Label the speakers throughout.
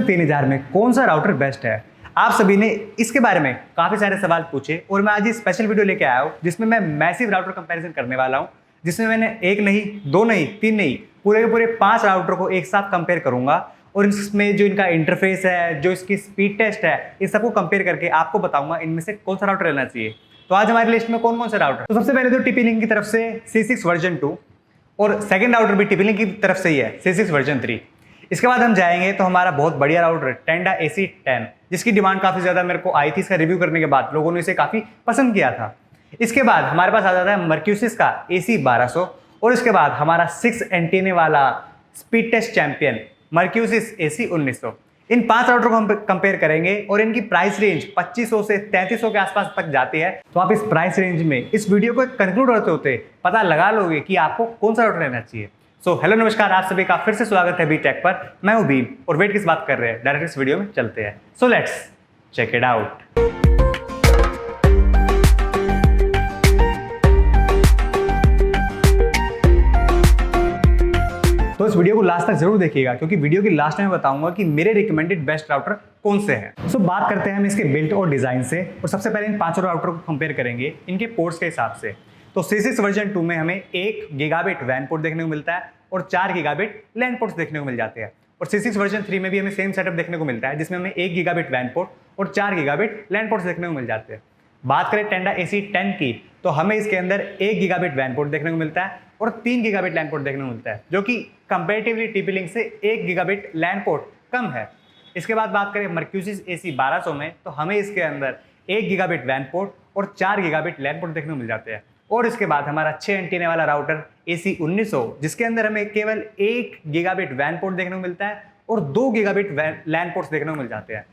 Speaker 1: 3000 में कौन सा राउटर बेस्ट है? आप सभी ने इसके बारे में काफ़ी सारे सवाल पूछे और मैं आज ये स्पेशल वीडियो लेके आया हूँ जिसमें मैं मैसिव राउटर कंपैरिजन करने वाला हूँ, जिसमें मैंने एक नहीं, दो नहीं, तीन नहीं, पूरे के पूरे 5 राउटर को एक साथ कंपेयर करूंगा और इसमें जो इनका इंटरफेस है, जो इसकी स्पीड टेस्ट है, इस सबको कंपेयर करके आपको बताऊंगा इनमें से कौन सा राउटर लेना चाहिए। तो आज हमारी लिस्ट में कौन कौन से राउटर, तो सबसे पहले तो TP-Link की तरफ से C6 वर्जन 2 और सेकेंड राउटर भी TP-Link की तरफ से ही है C6 वर्जन 3। इसके बाद हम जाएंगे तो हमारा बहुत बढ़िया राउटर Tenda AC10, जिसकी डिमांड काफ़ी ज़्यादा मेरे को आई थी। इसका रिव्यू करने के बाद लोगों ने इसे काफ़ी पसंद किया था। इसके बाद हमारे पास आ जाता है Mercusys का AC1200 और इसके बाद हमारा 6 एंटीने वाला speed test champion Mercusys AC1900। इन 5 राउटर को हम कंपेयर करेंगे और इनकी प्राइस रेंज 2500 से 3300 के आसपास तक जाती है। तो आप इस प्राइस रेंज में इस वीडियो को कंक्लूड होते होते पता लगा लोगे कि आपको कौन सा राउटर लेना चाहिए। सो हेलो नमस्कार, आप सभी का फिर से स्वागत है बी टेक पर। मैं हूं बीम और वेट किस बात कर रहे हैं, डायरेक्ट इस वीडियो में चलते हैं। So let's check it out. तो इस वीडियो को लास्ट तक जरूर देखिएगा क्योंकि वीडियो की लास्ट में बताऊंगा कि मेरे रिकमेंडेड बेस्ट राउटर कौन से हैं। सो बात करते हैं हम इसके बिल्ड और डिजाइन से और सबसे पहले इन 5 राउटर को कंपेयर करेंगे इनके पोर्ट्स के हिसाब से। तो C6 वर्जन 2 में हमें 1 गीगाबिट वैन पोर्ट देखने को मिलता है और 4 गीगाबिट लैन पोर्ट्स देखने को मिल जाते हैं। और C6 वर्जन 3 में भी हमें सेम सेटअप देखने को मिलता है जिसमें हमें 1 गीगाबिट वैन पोर्ट और 4 गीगाबिट लैन पोर्ट्स देखने को मिल जाते हैं। बात करें Tenda AC10 की तो हमें इसके अंदर 1 गीगाबिट वैन पोर्ट देखने को मिलता है और 3 गीगाबिट लैन पोर्ट देखने को मिलता है, जो कि कंपैरेटिवली TP-Link से 1 गीगाबिट लैन पोर्ट कम है। इसके बाद बात करें Mercusys AC1200 में तो हमें इसके अंदर 1 गीगाबिट वैन पोर्ट और 4 गीगाबिट लैन पोर्ट देखने को मिल जाते हैं। और इसके बाद हमारा 6 एंटीने वाला राउटर AC1900 जिसके अंदर हमें केवल 1 गीगाबिट वैन पोर्ट देखने को मिलता है और 2 गीगाबिट लैन पोर्ट्स देखने को मिल जाते हैं।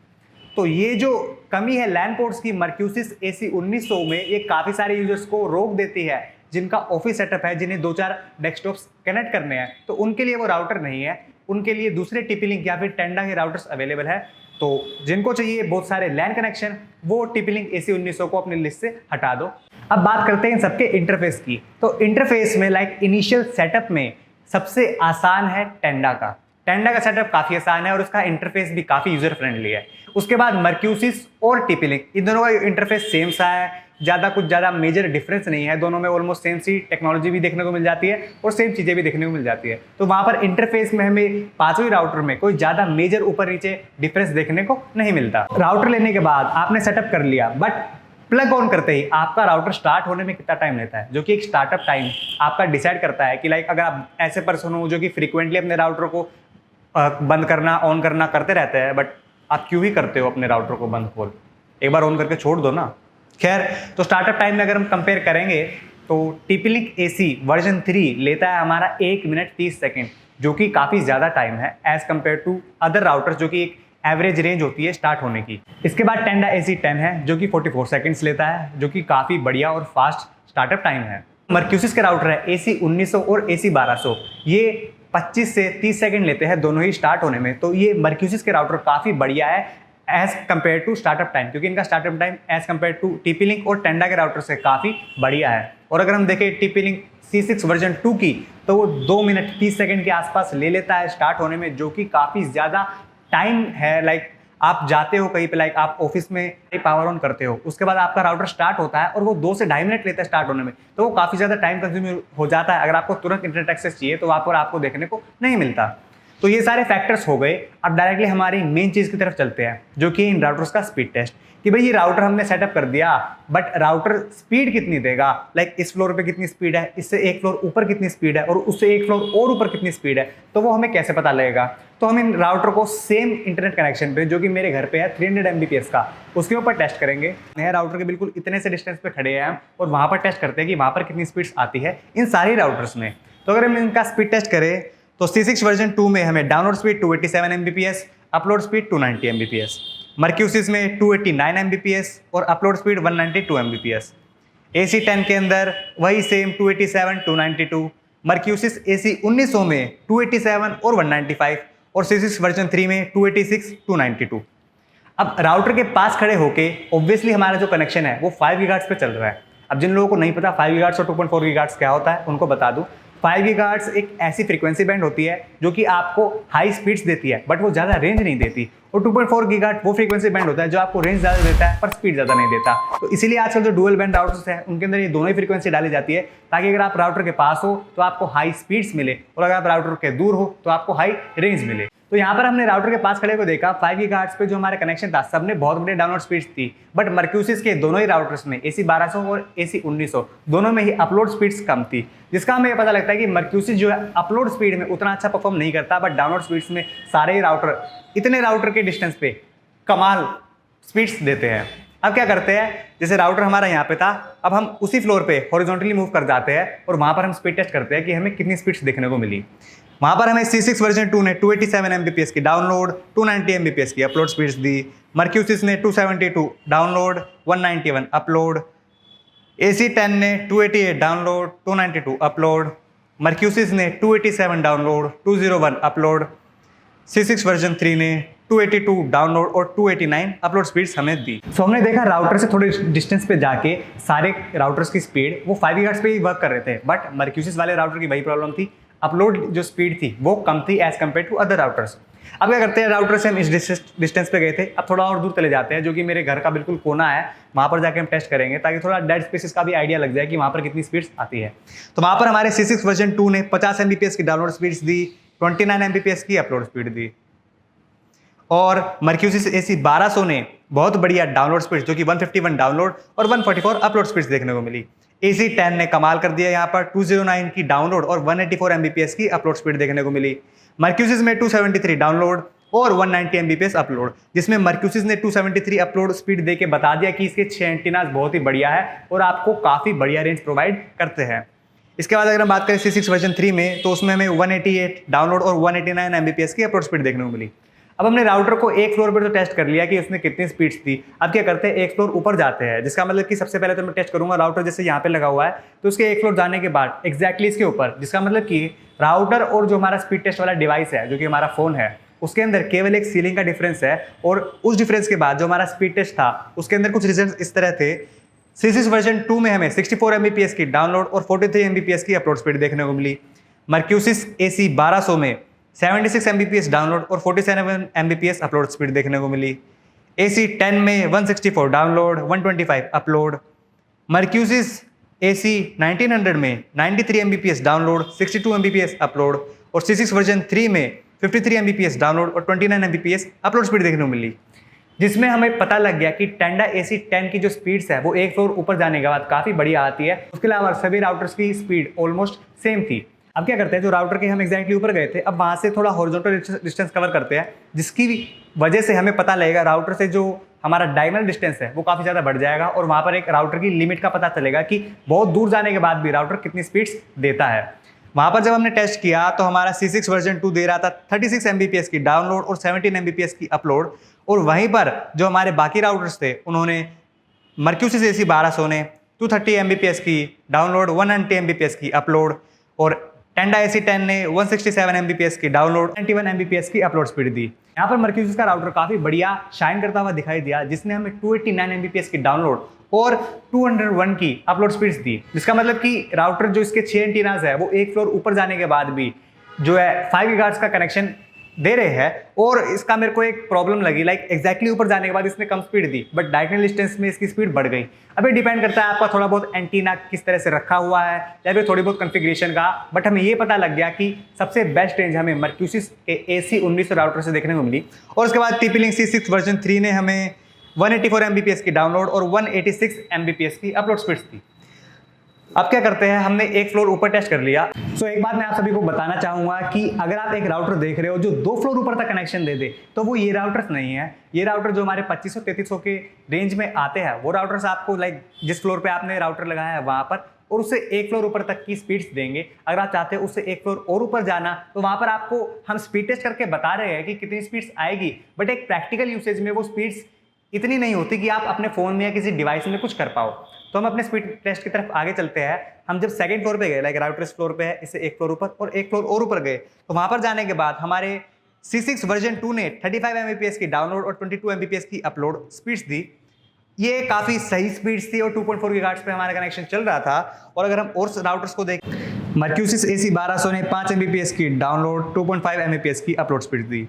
Speaker 1: तो ये जो कमी है लैन पोर्ट्स की Mercusys AC1900 में, ये काफ़ी सारे यूजर्स को रोक देती है जिनका ऑफिस सेटअप है, जिन्हें 2-4 डेस्कटॉप्स कनेक्ट करने हैं, तो उनके लिए वो राउटर नहीं है। उनके लिए दूसरे TP-Link या फिर Tenda के राउटर्स अवेलेबल है। तो जिनको चाहिए बहुत सारे लैन कनेक्शन, वो TP-Link AC1900 को अपनी लिस्ट से हटा दो। अब बात करते हैं इन सबके इंटरफेस की। तो इंटरफेस में इनिशियल सेटअप में सबसे आसान है Tenda का। Tenda का सेटअप काफ़ी आसान है और उसका इंटरफेस भी काफ़ी यूजर फ्रेंडली है। उसके बाद Mercusys और TP-Link, इन दोनों का इंटरफेस सेम सा है, कुछ ज़्यादा मेजर डिफरेंस नहीं है। दोनों में ऑलमोस्ट सेम सी टेक्नोलॉजी भी देखने को मिल जाती है और सेम चीज़ें भी देखने को मिल जाती है। तो वहाँ पर इंटरफेस में हमें पांचों राउटर में कोई ज़्यादा मेजर ऊपर नीचे डिफरेंस देखने को नहीं मिलता। राउटर लेने के बाद आपने सेटअप कर लिया, बट प्लग ऑन करते ही आपका राउटर स्टार्ट होने में कितना टाइम लेता है, जो कि एक स्टार्टअप टाइम आपका डिसाइड करता है कि अगर आप ऐसे पर्सन हो जो कि फ्रीक्वेंटली अपने राउटर को बंद करना ऑन करना करते रहते हैं, बट आप क्यों ही करते हो अपने राउटर को बंद खोल, एक बार ऑन करके छोड़ दो ना। खैर, तो स्टार्टअप टाइम में अगर हम कंपेयर करेंगे तो TP-Link AC वर्जन 3 लेता है हमारा 1 मिनट 30 सेकेंड, जो कि काफ़ी ज़्यादा टाइम है as compare to other routers, जो कि एक एवरेज रेंज होती है स्टार्ट होने की। इसके बाद Tenda AC10 है जो कि 44 सेकेंड्स लेता है, जो कि काफ़ी बढ़िया और फास्ट स्टार्टअप टाइम है। Mercusys के राउटर है AC1900 और AC1200, ये 25 से 30 सेकंड लेते हैं दोनों ही स्टार्ट होने में। तो ये Mercusys के राउटर काफ़ी बढ़िया है as compare to startup time, क्योंकि इनका startup time as compare to TP-Link और Tenda के राउटर से काफ़ी बढ़िया है। और अगर हम देखें TP-Link C6 वर्जन 2 की तो वो 2 मिनट 30 सेकंड के आसपास ले लेता है स्टार्ट होने में, जो कि काफ़ी ज़्यादा टाइम है। आप जाते हो कहीं पे, आप ऑफिस में पावर ऑन करते हो, उसके बाद आपका राउटर स्टार्ट होता है और वो 2 से 2.5 मिनट लेता है स्टार्ट होने में, तो वो काफ़ी ज़्यादा टाइम कंज्यूम हो जाता है। अगर आपको तुरंत इंटरनेट एक्सेस चाहिए तो वहाँ पर आपको देखने को नहीं मिलता। तो ये सारे फैक्टर्स हो गए। अब डायरेक्टली हमारी मेन चीज़ की तरफ चलते हैं, जो कि इन राउटर्स का स्पीड टेस्ट, कि भाई ये राउटर हमने सेटअप कर दिया, बट राउटर स्पीड कितनी देगा, इस फ्लोर पे कितनी स्पीड है, इससे एक फ्लोर ऊपर कितनी स्पीड है और उससे एक फ्लोर और ऊपर कितनी स्पीड है, तो वो हमें कैसे पता लगेगा। तो हम इन राउटर को सेम इंटरनेट कनेक्शन पे, जो कि मेरे घर पे है 300 Mbps का, उसके ऊपर टेस्ट करेंगे। नए राउटर के बिल्कुल इतने से डिस्टेंस पे खड़े हैं और वहाँ पर टेस्ट करते हैं कि वहाँ पर कितनी स्पीड्स आती है इन सारी राउटर्स में। तो अगर हम इनका स्पीड टेस्ट करें तो C6 वर्जन 2 में हमें download speed 287 Mbps, upload speed 290 Mbps। Mercusys में 289 Mbps और अपलोड स्पीड 192 Mbps। AC10 के अंदर वही सेम 287, 292। Mercusys AC1900 में 287 और 195 और C6 वर्जन 3 में 286, 292। अब राउटर के पास खड़े होके ऑब्वियसली हमारा जो कनेक्शन है वो 5 गीगाहर्ट्ज़ पे चल रहा है। अब जिन लोगों को नहीं पता 5 गीगाहर्ट्ज़ और 2.4 गीगाहर्ट्ज़ क्या होता है उनको बता दूं। 5 गीगाहर्ट्ज़ एक ऐसी फ्रीक्वेंसी बैंड होती है जो कि आपको हाई स्पीड्स देती है बट वो ज़्यादा रेंज नहीं देती, और 2.4 गीगाहर्ट्ज़ वो फ्रीक्वेंसी बैंड होता है जो आपको रेंज ज़्यादा देता है पर स्पीड ज़्यादा नहीं देता। तो इसीलिए आजकल जो डुअल बैंड राउटर्स हैं उनके अंदर ये दोनों ही फ्रीक्वेंसी डाली जाती है, ताकि अगर आप राउटर के पास हो तो आपको हाई स्पीड्स मिले और अगर आप राउटर के दूर हो तो आपको हाई रेंज मिले। तो यहाँ पर हमने राउटर के पास खड़े को देखा 5 गीगाहर्ट्ज़ पे जो हमारा कनेक्शन था सबने बहुत बड़ी डाउनलोड स्पीड्स थी, बट मर्क्यूसिस के दोनों ही राउटर्स में AC 1200 और AC 1900 दोनों में ही अपलोड स्पीड्स कम थी, जिसका हमें पता लगता है कि मर्क्यूसिस जो है अपलोड स्पीड में उतना अच्छा परफॉर्म नहीं करता, बट डाउनलोड स्पीड्स में सारे ही राउटर इतने राउटर के डिस्टेंस पे कमाल स्पीड्स देते हैं। अब क्या करते हैं, जैसे राउटर हमारा यहाँ पे था, अब हम उसी फ्लोर पे हॉरिजॉन्टली मूव कर जाते हैं और वहाँ पर हम स्पीड टेस्ट करते हैं कि हमें कितनी स्पीड्स देखने को मिली। वहाँ पर हमें C6 वर्जन 2 ने 287 Mbps की डाउनलोड, 290 Mbps की अपलोड स्पीड्स दी। मर्क्यूसिस ने 272 डाउनलोड, 191 अपलोड। AC10 ने 288 डाउनलोड, 292 अपलोड। मर्क्यूसिस ने 287 डाउनलोड, 201 अपलोड। C6 वर्जन 3 ने 282 डाउनलोड और 289 अपलोड स्पीड्स हमें दी। सो हमने देखा राउटर से थोड़े डिस्टेंस पे जाके सारे राउटर्स की स्पीड वो 5 गीगाहर्ट्ज़ पे ही वर्क कर रहे थे, बट मर्क्यूसिस वाले राउटर की वही प्रॉब्लम थी, अपलोड जो स्पीड थी वो कम थी as compare to other routers. अब क्या करते हैं, राउटर से हम इस डिस्टेंस पे गए थे, अब थोड़ा और दूर चले जाते हैं जो कि मेरे घर का बिल्कुल कोना है, वहाँ पर जाके हम टेस्ट करेंगे ताकि थोड़ा डेड स्पेसेस का भी आइडिया लग जाए कि वहाँ पर कितनी स्पीड्स आती है। तो वहाँ पर हमारे C6 वर्जन 2 ने 50 Mbps की डाउनलोड स्पीड्स दी, 29 Mbps की अपलोड स्पीड दी, और मर्क्यूसिस AC 1200 ने बहुत बढ़िया डाउनलोड स्पीड्स जो कि 151 डाउनलोड और 144 अपलोड स्पीड्स देखने को मिली। AC10 ने कमाल कर दिया, यहाँ पर 209 की डाउनलोड और 184 Mbps की अपलोड स्पीड देखने को मिली। मर्क्यूसिस में 273 डाउनलोड और 190 Mbps अपलोड, जिसमें मर्क्यूसिस ने 273 अपलोड स्पीड दे के बता दिया कि इसके 6 एंटीनास बहुत ही बढ़िया है और आपको काफ़ी बढ़िया रेंज प्रोवाइड करते हैं। इसके बाद अगर हम बात करें C6 वर्जन 3 में, तो उसमें हमें 188 डाउनलोड और 189 Mbps की अपलोड स्पीड देखने को मिली। अब हमने राउटर को एक फ्लोर पर तो टेस्ट कर लिया कि उसमें कितनी स्पीड्स थी। अब क्या करते हैं, एक फ्लोर ऊपर जाते हैं, जिसका मतलब कि सबसे पहले तो मैं टेस्ट करूंगा राउटर जैसे यहाँ पे लगा हुआ है, तो उसके एक फ्लोर जाने के बाद एग्जैक्टली इसके ऊपर, जिसका मतलब कि राउटर और जो हमारा स्पीड टेस्ट वाला डिवाइस है जो कि हमारा फोन है उसके अंदर केवल एक सीलिंग का डिफरेंस है, और उस डिफरेंस के बाद जो हमारा स्पीड टेस्ट था उसके अंदर कुछ रिजल्ट इस तरह थे। C6 वर्जन 2 में हमें 64 Mbps की डाउनलोड और 43 Mbps की अपलोड स्पीड देखने को मिली। मर्क्यूसिस AC 1200 में 76 Mbps डाउनलोड और 47 Mbps अपलोड स्पीड देखने को मिली। AC10 में 164 डाउनलोड, 125 अपलोड। मर्क्यूसिस AC 1900 में 93 Mbps डाउनलोड, 62 Mbps अपलोड, और C6 वर्जन 3 में 53 Mbps डाउनलोड और 29 Mbps अपलोड स्पीड देखने को मिली, जिसमें हमें पता लग गया कि टेंडा AC10 की जो स्पीड्स है वो एक फ्लोर ऊपर जाने के बाद काफ़ी बढ़िया आती है। उसके अलावा सभी राउटर्स की स्पीड ऑलमोस्ट सेम थी। अब क्या करते हैं, जो राउटर के हम एग्जैक्टली ऊपर गए थे, अब वहाँ से थोड़ा हॉरिजॉन्टल डिस्टेंस कवर करते हैं, जिसकी वजह से हमें पता लगेगा राउटर से जो हमारा डायगोनल डिस्टेंस है वो काफ़ी ज़्यादा बढ़ जाएगा, और वहाँ पर एक राउटर की लिमिट का पता चलेगा कि बहुत दूर जाने के बाद भी राउटर कितनी स्पीड्स देता है। वहाँ पर जब हमने टेस्ट किया तो हमारा C6 वर्जन 2 दे रहा था 36 Mbps की डाउनलोड और 17 Mbps की अपलोड, और वहीं पर जो हमारे बाकी राउटर्स थे उन्होंने मर्क्यूसिस AC 1200 ने 230 Mbps की डाउनलोड, 190 Mbps की अपलोड, और टेंडा AC10 ने 167 Mbps की डाउनलोड, 91 Mbps की अपलोड स्पीड दी। यहाँ पर मर्क्यूसिस का राउटर काफ़ी बढ़िया शाइन करता हुआ दिखाई दिया, जिसने हमें 289 Mbps की डाउनलोड और 201 की अपलोड स्पीड्स दी, जिसका मतलब कि राउटर जो इसके 6 एंटीनास है वो एक फ्लोर ऊपर जाने के बाद भी जो है 5 गीगाहर्ट्ज़ का कनेक्शन दे रहे हैं। और इसका मेरे को एक प्रॉब्लम लगी, लाइक एग्जैक्टली ऊपर जाने के बाद इसने कम स्पीड दी, बट डायगोनल डिस्टेंस में इसकी स्पीड बढ़ गई। अब ये डिपेंड करता है आपका थोड़ा बहुत एंटीना किस तरह से रखा हुआ है या फिर थोड़ी बहुत कॉन्फ़िगरेशन का, बट हमें ये पता लग गया कि सबसे बेस्ट रेंज हमें मर्क्यूसिस के AC 1900 राउटर से देखने को मिली। और उसके बाद TP-Link C6 वर्जन 3 ने हमें 184 Mbps की डाउनलोड और 186 Mbps की अपलोड स्पीड्स दी। अब क्या करते हैं, हमने एक फ्लोर ऊपर टेस्ट कर लिया। सो एक बात मैं आप सभी को बताना चाहूंगा कि अगर आप एक राउटर देख रहे हो जो 2 फ्लोर ऊपर तक कनेक्शन दे दे, तो वो ये राउटर्स नहीं है। ये राउटर जो हमारे 2500-3300 के रेंज में आते हैं, वो राउटर्स आपको लाइक जिस फ्लोर पे आपने राउटर लगाया है वहां पर और उससे एक फ्लोर ऊपर तक की स्पीड्स देंगे। अगर आप चाहते हो उससे एक फ्लोर और ऊपर जाना, तो वहां पर आपको हम स्पीड टेस्ट करके बता रहे हैं कि कितनी स्पीड्स आएगी, बट एक प्रैक्टिकल यूसेज में वो स्पीड्स इतनी नहीं होती कि आप अपने फोन में या किसी डिवाइस में कुछ कर पाओ। तो हम अपने स्पीड टेस्ट की तरफ आगे चलते हैं। हम जब सेकंड फ्लोर पे गए, लाइक राउटर इस फ्लोर पे है, इससे एक फ्लोर ऊपर और एक फ्लोर और ऊपर गए, तो वहां पर जाने के बाद हमारे C6 वर्जन 2 ने 35 Mbps की डाउनलोड और 22 Mbps की अपलोड स्पीड्स दी। ये काफ़ी सही स्पीड्स थी और 2.4 गीगाहर्ट्ज़ पे हमारा कनेक्शन चल रहा था। और अगर हम और राउटर्स को देखें मर्क्यूसिस AC 1200 ने 5 Mbps की डाउनलोड, 2.5 Mbps की अपलोड स्पीड दी।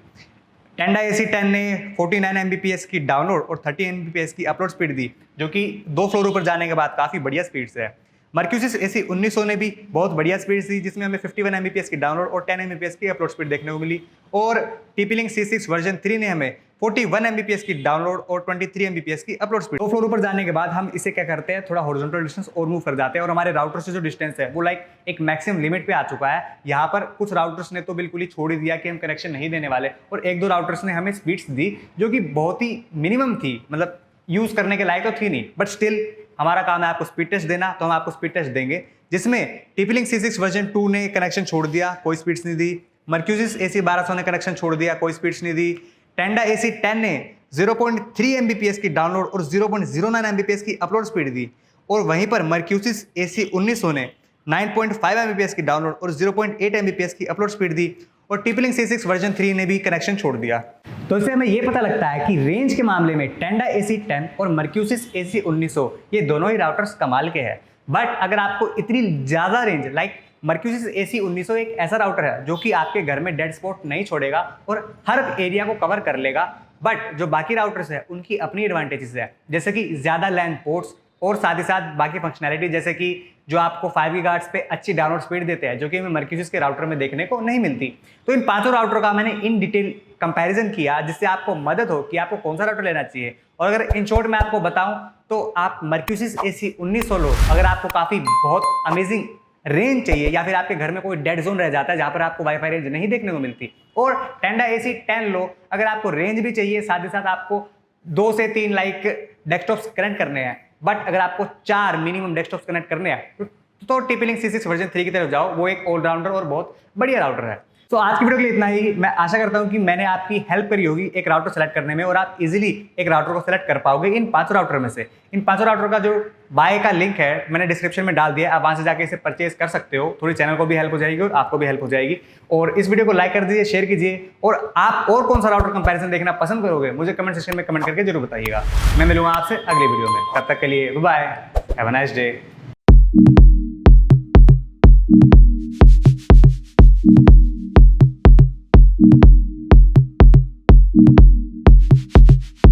Speaker 1: टेंडा AC 10 ने 49 Mbps की डाउनलोड और 30 Mbps की अपलोड स्पीड दी, जो कि 2 फ्लोर ऊपर जाने के बाद काफ़ी बढ़िया स्पीड्स है। मर्क्यूसिस AC 1900 ने भी बहुत बढ़िया स्पीड दी, जिसमें हमें 51 Mbps की डाउनलोड और 10 Mbps की अपलोड स्पीड देखने को मिली। और TP-Link C6 वर्जन 3 ने हमें 41 Mbps की डाउनलोड और 23 Mbps की अपलोड स्पीड। 2 फ्लोर ऊपर जाने के बाद हम इसे क्या करते हैं, थोड़ा हॉरिजॉन्टल डिस्टेंस और मूव कर जाते हैं, और हमारे राउटर से जो डिस्टेंस है वो एक मैक्सिमम लिमिट पे आ चुका है। यहाँ पर कुछ राउटर्स ने तो बिल्कुल ही छोड़ ही दिया कि हम कनेक्शन नहीं देने वाले, और 1-2 राउटर्स ने हमें स्पीड्स दी जो कि बहुत ही मिनिमम थी, मतलब यूज करने के लायक तो थी नहीं, बट स्टिल हमारा काम है आपको स्पीड टेस्ट देना, तो हम आपको स्पीड टेस्ट देंगे। जिसमें TP-Link C6 वर्जन 2 ने कनेक्शन छोड़ दिया, कोई स्पीड्स नहीं दी। मर्क्यूसिस AC 1200 ने कनेक्शन छोड़ दिया, कोई स्पीड्स नहीं दी। टेंडा AC 10 ने 0.3 Mbps की डाउनलोड और 0.09 Mbps की अपलोड स्पीड दी। और वहीं पर मर्क्यूसिस AC 1900 ने 9.5 Mbps की डाउनलोड और 0.8 Mbps की अपलोड स्पीड दी। और TP-Link C6 वर्जन 3 ने भी कनेक्शन छोड़ दिया। तो इससे हमें यह पता लगता है कि रेंज के मामले में टेंडा AC 10 और मर्क्यूसिस AC 1900 ये दोनों ही राउटर्स कमाल के हैं। बट अगर आपको इतनी ज़्यादा रेंज मर्क्यूसिस AC 1900 एक ऐसा राउटर है जो कि आपके घर में डेड स्पॉट नहीं छोड़ेगा और हर एरिया को कवर कर लेगा। बट जो बाकी राउटर्स है उनकी अपनी एडवांटेजेस है, जैसे कि ज़्यादा लैन पोर्ट्स और साथ ही साथ बाकी फंक्शनैलिटी, जैसे कि जो आपको 5 गीगाहर्ट्ज़ पे अच्छी डाउनलोड स्पीड देते हैं, जो कि हमें मर्क्यूसिस के राउटर में देखने को नहीं मिलती। तो इन 5 राउटर का मैंने इन डिटेल कंपैरिजन किया, जिससे आपको मदद हो कि आपको कौन सा राउटर लेना चाहिए। और अगर इन शॉर्ट में आपको बताऊं तो आप मर्क्यूसिस AC 1900 लो अगर आपको काफ़ी बहुत अमेजिंग रेंज चाहिए, या फिर आपके घर में कोई डेड जोन रह जाता है जहाँ पर आपको वाईफाई रेंज नहीं देखने को मिलती। और टेंडा AC 10 लो अगर आपको रेंज भी चाहिए, साथ ही साथ आपको 2 से 3 डेस्कटॉप्स कनेक्ट करने हैं, बट अगर आपको 4 मिनिमम डेस्कटॉप्स कनेक्ट करने हैं तो TP-Link C6 वर्जन 3 की तरफ जाओ, वो एक ऑलराउंडर और बहुत बढ़िया राउटर है। तो आज की वीडियो के लिए इतना ही। मैं आशा करता हूं कि मैंने आपकी हेल्प करी होगी एक राउटर सेलेक्ट करने में, और आप इजीली एक राउटर को सेलेक्ट कर पाओगे इन 5 राउटर में से। इन 5 राउटर का जो बाय का लिंक है मैंने डिस्क्रिप्शन में डाल दिया, आप वहां से जाके इसे परचेज कर सकते हो। थोड़ी चैनल को भी हेल्प हो जाएगी और आपको भी हेल्प हो जाएगी। और इस वीडियो को लाइक कर दीजिए, शेयर कीजिए, और आप और कौन सा राउटर कंपैरिजन देखना पसंद करोगे मुझे कमेंट सेक्शन में कमेंट करके जरूर बताइएगा। मैं मिलूंगा आपसे अगली वीडियो में, तब तक के लिए bye, have a nice day.